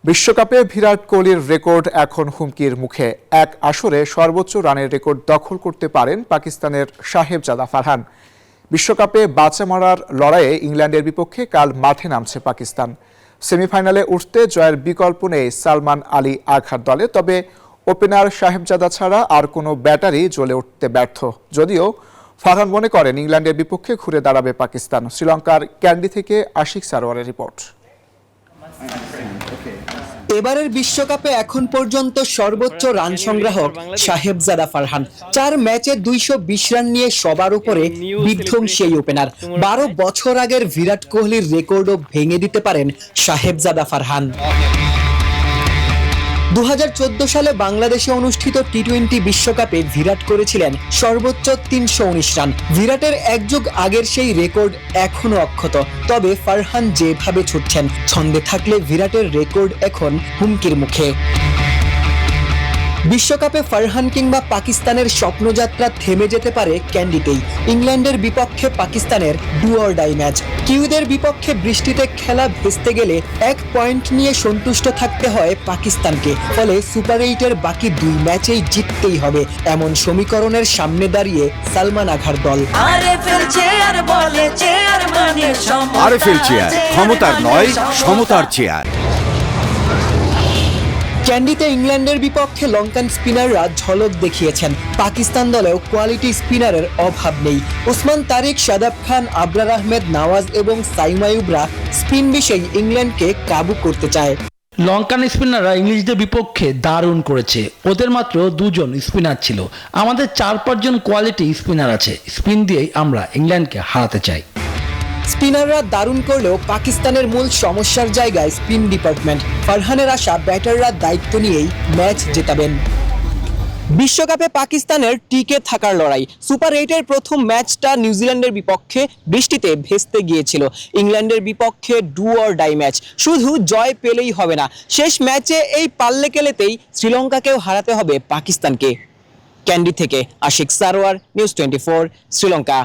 বিশ্বকাপে বিরাট কোহলির রেকর্ড এখন হুমকির মুখে। এক আসরে সর্বোচ্চ রানের রেকর্ড দখল করতে পারেন পাকিস্তানের সাহেবজাদা ফারহান। বিশ্বকাপে বাঁচা মরার লড়াইয়ে ইংল্যান্ডের বিপক্ষে কাল মাঠে নামছে পাকিস্তান। সেমিফাইনালে উঠতে জয়ের বিকল্প নেই সালমান আলী আঘার দলে, তবে ওপেনার সাহেবজাদা ছাড়া আর কোনো ব্যাটারি জ্বলে উঠতে ব্যর্থ। যদিও ফারহান মনে করেন ইংল্যান্ডের বিপক্ষে ঘুরে দাঁড়াবে পাকিস্তান। শ্রীলঙ্কার ক্যান্ডি থেকে আশিক সারোয়ারের রিপোর্ট। এবারের বিশ্বকাপে এখন পর্যন্ত সর্বোচ্চ রান সংগ্রাহক সাহেবজাদা ফারহান। 4 ম্যাচে 220 রান নিয়ে সবার উপরে বিধ্বংসী এই ওপেনার। 12 বছর আগের বিরাট কোহলির রেকর্ডও ভেঙে দিতে পারেন সাহেবজাদা ফারহান। 2014 সালে বাংলাদেশে অনুষ্ঠিত টি-20 বিশ্বকাপে বিরাট করেছিলেন সর্বোচ্চ 319 রান। বিরাটের এক যুগ আগের সেই রেকর্ড এখনো অক্ষত। তবে ফারহান যেভাবে ছুটছেন, ছন্দে থাকলে বিরাটের রেকর্ড এখন হুমকির মুখে। বিশ্বকাপে ফারহান কিংবা পাকিস্তানের স্বপ্নযাত্রা থেমে যেতে পারে ক্যান্ডিতেই। ইংল্যান্ডের বিপক্ষে পাকিস্তানের ডু অর ডাই ম্যাচ। কিউদের বিপক্ষে বৃষ্টিতে খেলা ভেস্তে গেলে 1 পয়েন্ট নিয়ে সন্তুষ্ট থাকতে হয় পাকিস্তানকে। ফলে সুপার 8-এর বাকি 2 ম্যাচেই জিততেই হবে, এমন সমীকরণের সামনে দাঁড়িয়ে সালমান আঘার দল। আরএফএল চেয়ার, ক্ষমতার নয়, সমতার চেয়ার। ক্যান্ডিতে ইংল্যান্ডের বিপক্ষে লঙ্কান স্পিনাররা ঝলক দেখিয়েছেন। পাকিস্তান দলেও কোয়ালিটি স্পিনারের অভাব নেই। ওসমান তারিক, শাদাব খান, আবরার আহমেদ, নওয়াজ এবং সাইম আইয়ুবরা স্পিন বিষয়ে ইংল্যান্ডকে কাবু করতে চায়। লঙ্কান স্পিনাররা ইংলিশদের বিপক্ষে দারুণ করেছে। ওদের মাত্র 2 জন স্পিনার ছিল। আমাদের 4-5 জন কোয়ালিটি স্পিনার আছে। স্পিন দিয়েই আমরা ইংল্যান্ডকে হারাতে চাই। স্পিনাররা দারুণ করলেও পাকিস্তানের মূল সমস্যার জায়গায় স্পিন ডিপার্টমেন্ট। ফারহানের আশা ব্যাটাররা দায়িত্ব নিয়েই ম্যাচ জেতাবেন। বিশ্বকাপে পাকিস্তানের টিকে থাকার লড়াই। সুপার 8-এর প্রথম ম্যাচটা নিউজিল্যান্ডের বিপক্ষে বৃষ্টিতে ভেস্তে গিয়েছিল। ইংল্যান্ডের বিপক্ষে ডু অর ডাই ম্যাচ। শুধু জয় পেলেই হবে না, শেষ ম্যাচে এই পাল্লে কেলেতেই শ্রীলঙ্কাকেও হারাতে হবে পাকিস্তানকে। ক্যান্ডি থেকে আশিক সারোয়ার, নিউজ 24, শ্রীলঙ্কা।